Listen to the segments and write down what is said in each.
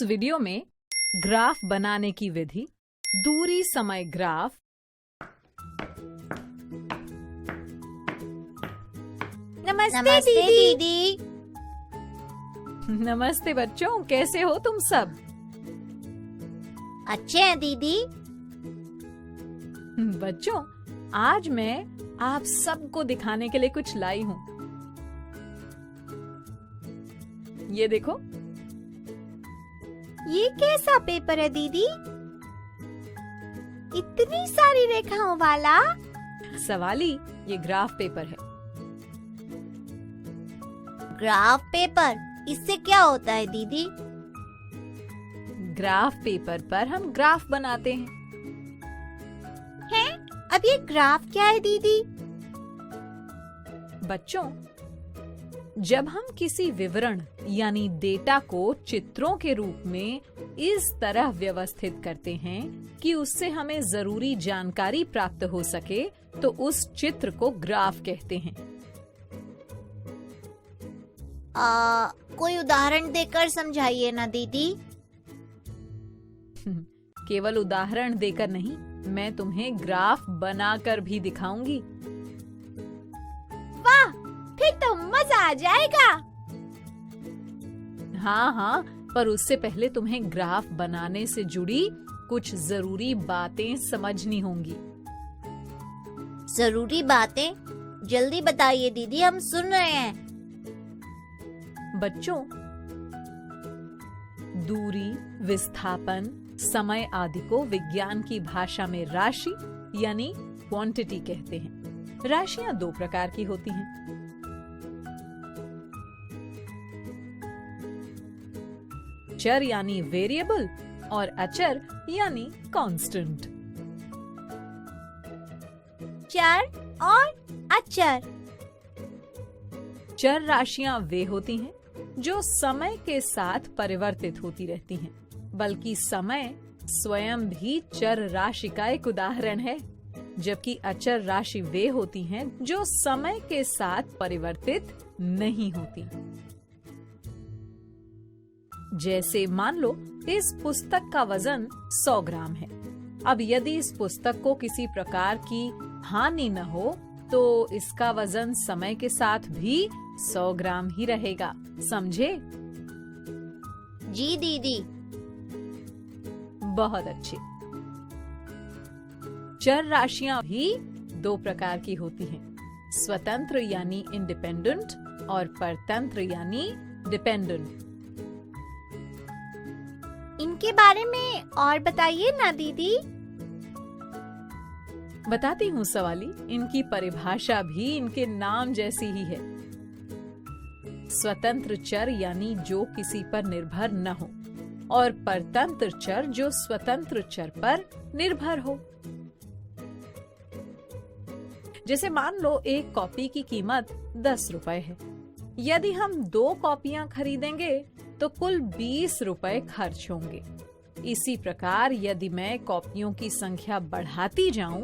इस वीडियो में ग्राफ बनाने की विधि, दूरी समय ग्राफ, नमस्ते दीदी। नमस्ते बच्चों, कैसे हो तुम सब? अच्छे हैं दीदी। बच्चों, आज मैं आप सबको दिखाने के लिए कुछ लाई हूँ। ये देखो। ये कैसा पेपर है दीदी? इतनी सारी रेखाओं वाला? सवाली, ये ग्राफ पेपर है। ग्राफ पेपर, इससे क्या होता है दीदी? ग्राफ पेपर पर हम ग्राफ बनाते हैं। अब ये ग्राफ क्या है दीदी? बच्चों, जब हम किसी विवरण यानी डेटा को चित्रों के रूप में इस तरह व्यवस्थित करते हैं कि उससे हमें जरूरी जानकारी प्राप्त हो सके, तो उस चित्र को ग्राफ कहते हैं। कोई उदाहरण देकर समझाइए ना दीदी। केवल उदाहरण देकर नहीं, मैं तुम्हें ग्राफ बनाकर भी दिखाऊंगी। वाह, फिर तो मजा आ जाएगा। हाँ, पर उससे पहले तुम्हें ग्राफ बनाने से जुड़ी कुछ जरूरी बातें समझनी होंगी। जरूरी बातें? जल्दी बताइए दीदी, हम सुन रहे हैं। बच्चों, दूरी, विस्थापन, समय आदि को विज्ञान की भाषा में राशि यानी क्वांटिटी कहते हैं। राशियां दो प्रकार की होती हैं। चर यानी वेरिएबल और अचर यानी कांस्टेंट। चर और अचर। चर राशियां वे होती हैं जो समय के साथ परिवर्तित होती रहती हैं, बल्कि समय स्वयं भी चर राशि का एक उदाहरण है, जबकि अचर राशि वे होती हैं जो समय के साथ परिवर्तित नहीं होती। जैसे मान लो, इस पुस्तक का वजन 100 ग्राम है। अब यदि इस पुस्तक को किसी प्रकार की हानि न हो, तो इसका वजन समय के साथ भी 100 ग्राम ही रहेगा। समझे? जी दीदी। बहुत अच्छे। चर राशियां भी दो प्रकार की होती हैं, स्वतंत्र यानी इंडिपेंडेंट और परतंत्र यानी डिपेंडेंट। इनके बारे में और बताइए ना दीदी। बताती हूँ सवाली, इनकी परिभाषा भी इनके नाम जैसी ही है। स्वतंत्र चर यानी जो किसी पर निर्भर न हो, और परतंत्र चर जो स्वतंत्र चर पर निर्भर हो। जैसे मान लो, एक कॉपी की कीमत 10 रुपए है। यदि हम 2 कॉपियां खरीदेंगे तो कुल 20 रुपए खर्च होंगे। इसी प्रकार यदि मैं कॉपियों की संख्या बढ़ाती जाऊं,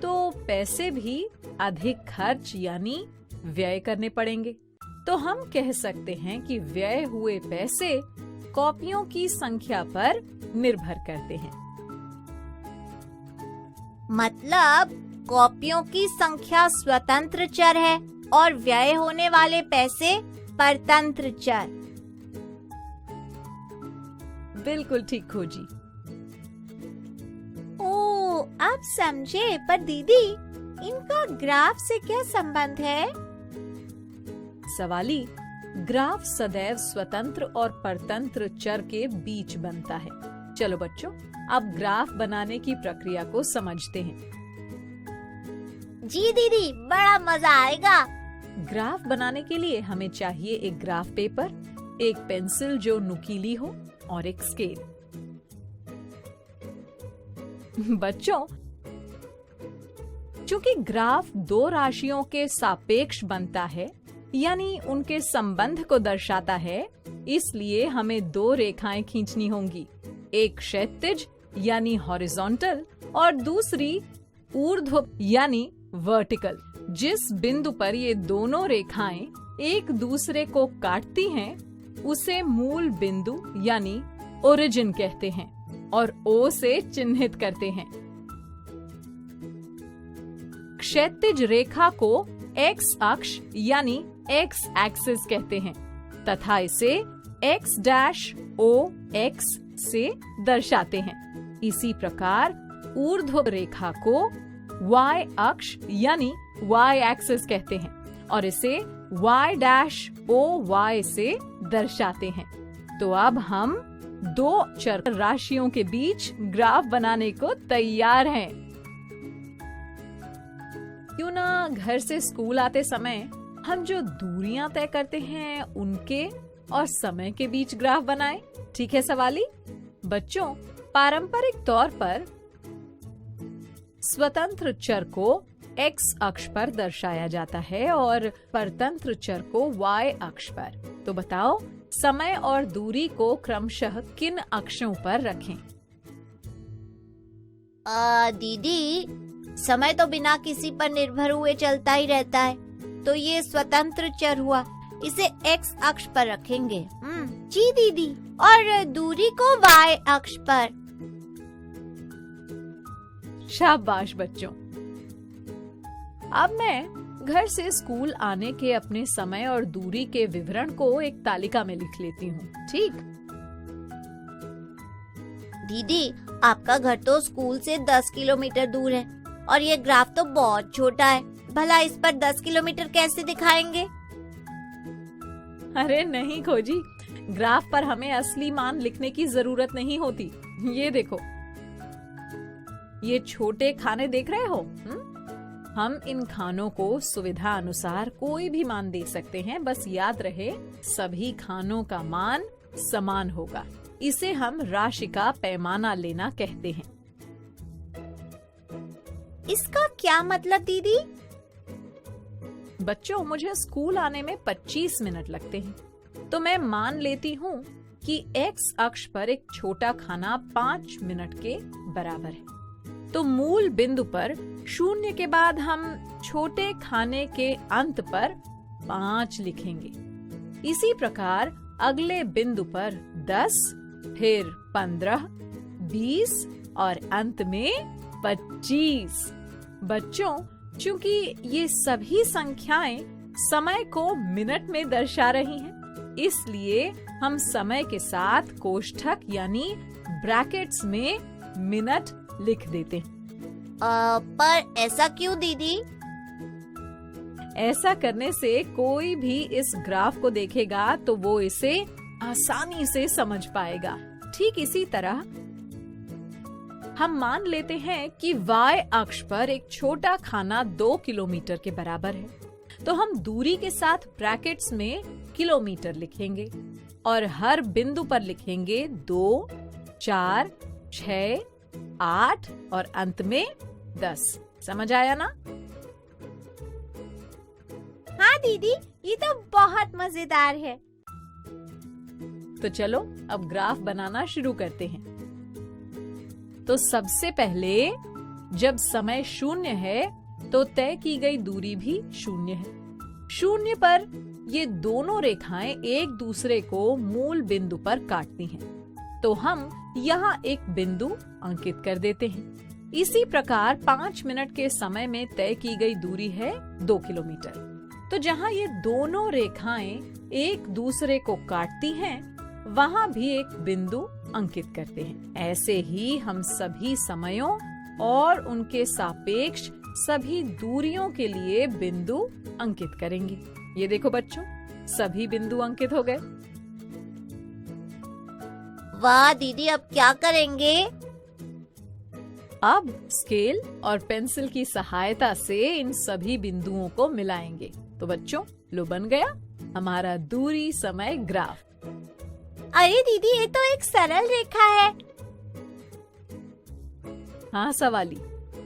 तो पैसे भी अधिक खर्च यानी व्यय करने पड़ेंगे। तो हम कह सकते हैं कि व्यय हुए पैसे कॉपियों की संख्या पर निर्भर करते हैं। मतलब कॉपियों की संख्या स्वतंत्र चर है और व्यय होने वाले पैसे परतंत्र चर। बिल्कुल ठीक खोजी। ओ, अब समझे। पर दीदी, इनका ग्राफ से क्या संबंध है? सवाली, ग्राफ सदैव स्वतंत्र और परतंत्र चर के बीच बनता है। चलो बच्चों, अब ग्राफ बनाने की प्रक्रिया को समझते हैं। जी दीदी, बड़ा मजा आएगा। ग्राफ बनाने के लिए हमें चाहिए एक ग्राफ पेपर, एक पेंसिल जो नुकीली हो और एक स्केल। बच्चों, चूंकि ग्राफ दो राशियों के सापेक्ष बनता है, यानी उनके संबंध को दर्शाता है, इसलिए हमें 2 रेखाएं खींचनी होंगी, एक क्षैतिज यानी हॉरिजॉन्टल और दूसरी ऊर्ध्व यानी वर्टिकल। जिस बिंदु पर ये दोनों रेखाएं एक दूसरे को काटती हैं, उसे मूल बिंदु यानी ओरिजिन कहते हैं और ओ से चिन्हित करते हैं। क्षैतिज रेखा को एक्स अक्ष यानी एक्स एक्सिस कहते हैं तथा इसे x डैश ओ एक्स से दर्शाते हैं। इसी प्रकार ऊर्ध्व रेखा को y अक्ष यानी y एक्सिस कहते हैं और इसे y डैश ओ y से दर्शाते हैं। तो अब हम दो चर राशियों के बीच ग्राफ बनाने को तैयार हैं। क्यों ना घर से स्कूल आते समय हम जो दूरियां तय करते हैं उनके और समय के बीच ग्राफ बनाएं। ठीक है सवाली? बच्चों, पारंपरिक तौर पर स्वतंत्र चर को x अक्ष पर दर्शाया जाता है और परतंत्र चर को y अक्ष पर। तो बताओ, समय और दूरी को क्रमशः किन अक्षों पर रखें? दीदी, समय तो बिना किसी पर निर्भर हुए चलता ही रहता है, तो ये स्वतंत्र चर हुआ, इसे x अक्ष पर रखेंगे। जी दीदी, और दूरी को y अक्ष पर। शाबाश बच्चों। अब मैं घर से स्कूल आने के अपने समय और दूरी के विवरण को एक तालिका में लिख लेती हूँ। ठीक? दीदी, आपका घर तो स्कूल से 10 किलोमीटर दूर है और ये ग्राफ तो बहुत छोटा है। भला इस पर 10 किलोमीटर कैसे दिखाएंगे? अरे नहीं खोजी, ग्राफ पर हमें असली मान लिखने की जरूरत नहीं होती। ये देखो, ये छोटे खाने देख रहे हो? हम इन खानों को सुविधा अनुसार कोई भी मान दे सकते हैं, बस याद रहे सभी खानों का मान समान होगा। इसे हम राशि का पैमाना लेना कहते हैं। इसका क्या मतलब दीदी? बच्चों, मुझे स्कूल आने में 25 मिनट लगते हैं, तो मैं मान लेती हूँ कि x अक्ष पर एक छोटा खाना 5 मिनट के बराबर है। तो मूल बिंदु पर 0 के बाद हम छोटे खाने के अंत पर 5 लिखेंगे। इसी प्रकार अगले बिंदु पर 10, फिर 15, 20 और अंत में 25। बच्चों, चूंकि ये सभी संख्याएं समय को मिनट में दर्शा रही हैं, इसलिए हम समय के साथ कोष्ठक यानी ब्रैकेट्स में मिनट लिख देते हैं। पर ऐसा क्यों दीदी? ऐसा करने से कोई भी इस ग्राफ को देखेगा तो वो इसे आसानी से समझ पाएगा। ठीक इसी तरह हम मान लेते हैं कि y अक्ष पर एक छोटा खाना 2 किलोमीटर के बराबर है, तो हम दूरी के साथ ब्रैकेट्स में किलोमीटर लिखेंगे और हर बिंदु पर लिखेंगे 2, 4, 6, 8 और अंत में 10। समझ आया ना? हाँ दीदी, ये तो बहुत मजेदार है। तो चलो अब ग्राफ बनाना शुरू करते हैं। तो सबसे पहले जब समय 0 है तो तय की गई दूरी भी 0 है। 0 पर ये दोनों रेखाएं एक दूसरे को मूल बिंदु पर काटती हैं, तो हम यहाँ एक बिंदु अंकित कर देते हैं। इसी प्रकार 5 मिनट के समय में तय की गई दूरी है 2 किलोमीटर। तो जहाँ ये दोनों रेखाएं एक दूसरे को काटती हैं, वहाँ भी एक बिंदु अंकित करते हैं। ऐसे ही हम सभी समयों और उनके सापेक्ष सभी दूरियों के लिए बिंदु अंकित करेंगे। ये देखो बच्चों, सभी बिंदु अंकित हो गए। वाह दीदी, अब क्या करेंगे? अब स्केल और पेंसिल की सहायता से इन सभी बिंदुओं को मिलाएंगे। तो बच्चों, लो बन गया हमारा दूरी समय ग्राफ। अरे दीदी, ये तो एक सरल रेखा है। हाँ सवाली,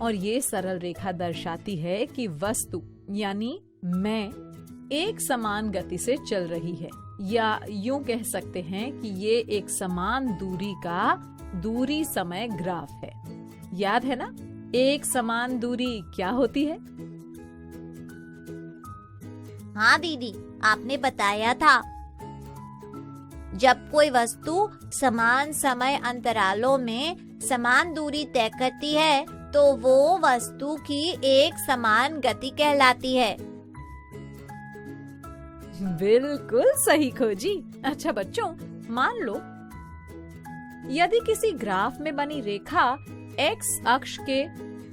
और ये सरल रेखा दर्शाती है कि वस्तु यानी मैं एक समान गति से चल रही है, या यूं कह सकते हैं कि ये एक समान दूरी का दूरी समय ग्राफ है। याद है ना, एक समान दूरी क्या होती है? हाँ दीदी, आपने बताया था। जब कोई वस्तु समान समय अंतरालों में समान दूरी तय करती है तो वो वस्तु की एक समान गति कहलाती है। बिल्कुल सही खोजी। अच्छा बच्चों, मान लो यदि किसी ग्राफ में बनी रेखा एक्स अक्ष के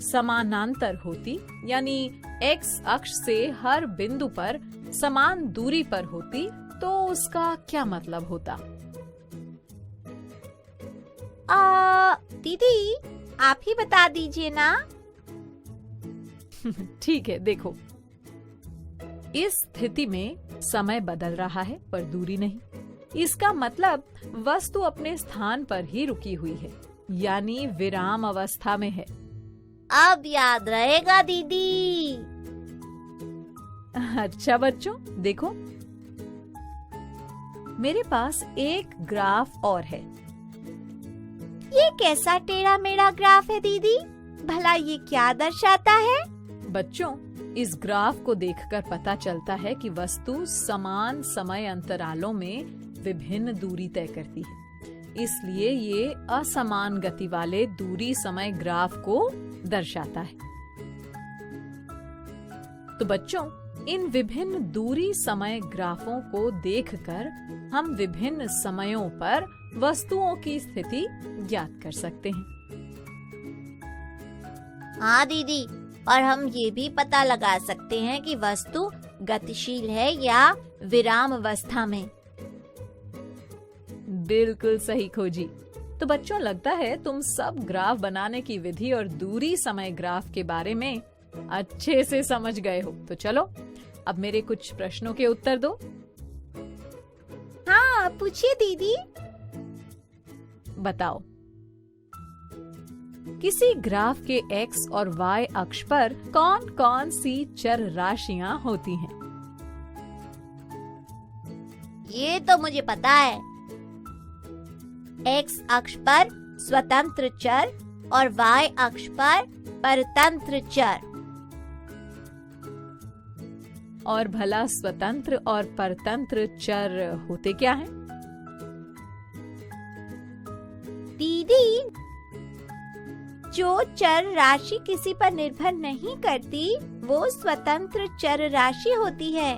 समानांतर होती, यानी एक्स अक्ष से हर बिंदु पर समान दूरी पर होती, तो उसका क्या मतलब होता? दीदी आप ही बता दीजिए ना। ठीक है, देखो, इस स्थिति में समय बदल रहा है पर दूरी नहीं। इसका मतलब वस्तु अपने स्थान पर ही रुकी हुई है, यानी विराम अवस्था में है। अब याद रहेगा दीदी। अच्छा बच्चों, देखो मेरे पास एक ग्राफ और है। ये कैसा टेढ़ा मेढ़ा ग्राफ है दीदी? भला ये क्या दर्शाता है? बच्चों, इस ग्राफ को देखकर पता चलता है कि वस्तु समान समय अंतरालों में विभिन्न दूरी तय करती है, इसलिए ये असमान गति वाले दूरी समय ग्राफ को दर्शाता है। तो बच्चों, इन विभिन्न दूरी समय ग्राफों को देखकर हम विभिन्न समयों पर वस्तुओं की स्थिति ज्ञात कर सकते हैं। हाँ दीदी, और हम ये भी पता लगा सकते हैं कि वस्तु गतिशील है या विराम अवस्था में। बिल्कुल सही खोजी। तो बच्चों, लगता है तुम सब ग्राफ बनाने की विधि और दूरी समय ग्राफ के बारे में अच्छे से समझ गए हो। तो चलो अब मेरे कुछ प्रश्नों के उत्तर दो। हाँ, पूछिए दीदी। बताओ, किसी ग्राफ के x और y अक्ष पर कौन कौन सी चर राशियां होती हैं? ये तो मुझे पता है। x अक्ष पर स्वतंत्र चर और y अक्ष पर परतंत्र चर। और भला स्वतंत्र और परतंत्र चर होते क्या हैं? दीदी, जो चर राशि किसी पर निर्भर नहीं करती वो स्वतंत्र चर राशि होती है,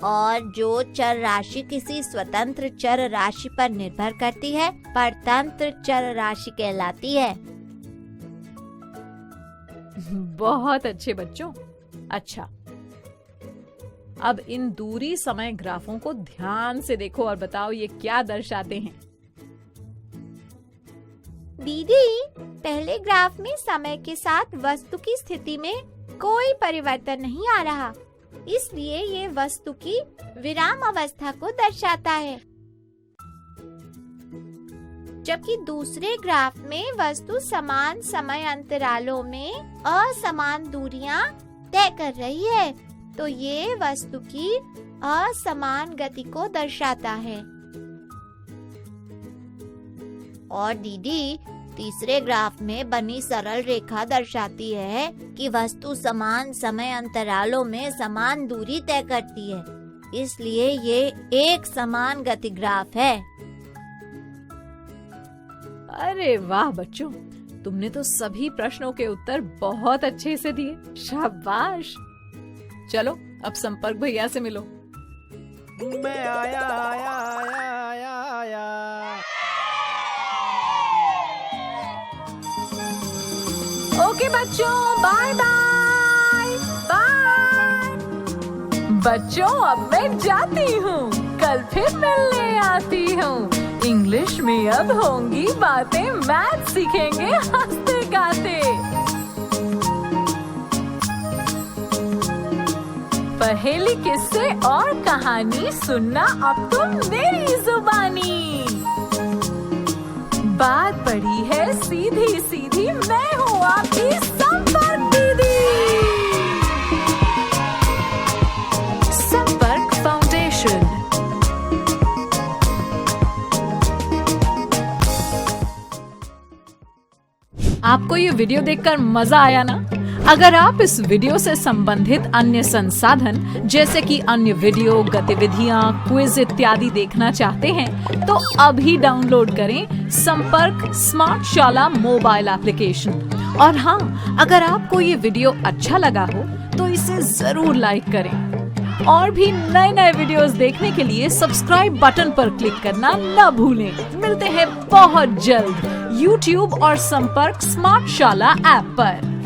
और जो चर राशि किसी स्वतंत्र चर राशि पर निर्भर करती है परतंत्र चर राशि कहलाती है। बहुत अच्छे बच्चों। अच्छा, अब इन दूरी समय ग्राफों को ध्यान से देखो और बताओ ये क्या दर्शाते हैं। दीदी, पहले ग्राफ में समय के साथ वस्तु की स्थिति में कोई परिवर्तन नहीं आ रहा, इसलिए ये वस्तु की विराम अवस्था को दर्शाता है। जबकि दूसरे ग्राफ में वस्तु समान समय अंतरालों में असमान दूरियां तय कर रही है, तो ये वस्तु की असमान गति को दर्शाता है। और दीदी, तीसरे ग्राफ में बनी सरल रेखा दर्शाती है कि वस्तु समान समय अंतरालों में समान दूरी तय करती है, इसलिए ये एक समान गति ग्राफ है। अरे वाह बच्चों, तुमने तो सभी प्रश्नों के उत्तर बहुत अच्छे से दिए। शाबाश। चलो अब संपर्क भैया से मिलो। मैं आया आया आया आया आया। ओके बच्चों, बाय बाय बाय। बच्चों, अब मैं जाती हूँ, कल फिर मिलने आती हूँ। इंग्लिश में अब होंगी बातें, मैथ सीखेंगे हंसते गाते। पहेली, किस्से और कहानी सुनना अब तुम मेरी जुबानी। बात बड़ी है सीधी सीधी, मैं हूँ आपकी संपर्क दीदी। संपर्क फाउंडेशन। आपको ये वीडियो देखकर मजा आया ना? अगर आप इस वीडियो से संबंधित अन्य संसाधन जैसे कि अन्य वीडियो, गतिविधियां, क्विज इत्यादि देखना चाहते हैं तो अभी डाउनलोड करें संपर्क स्मार्ट शाला मोबाइल एप्लीकेशन। और हाँ, अगर आपको ये वीडियो अच्छा लगा हो तो इसे जरूर लाइक करें और भी नए वीडियोस देखने के लिए सब्सक्राइब बटन पर क्लिक करना न भूलें। मिलते हैं बहुत जल्द YouTube और संपर्क स्मार्ट शाला ऐप पर।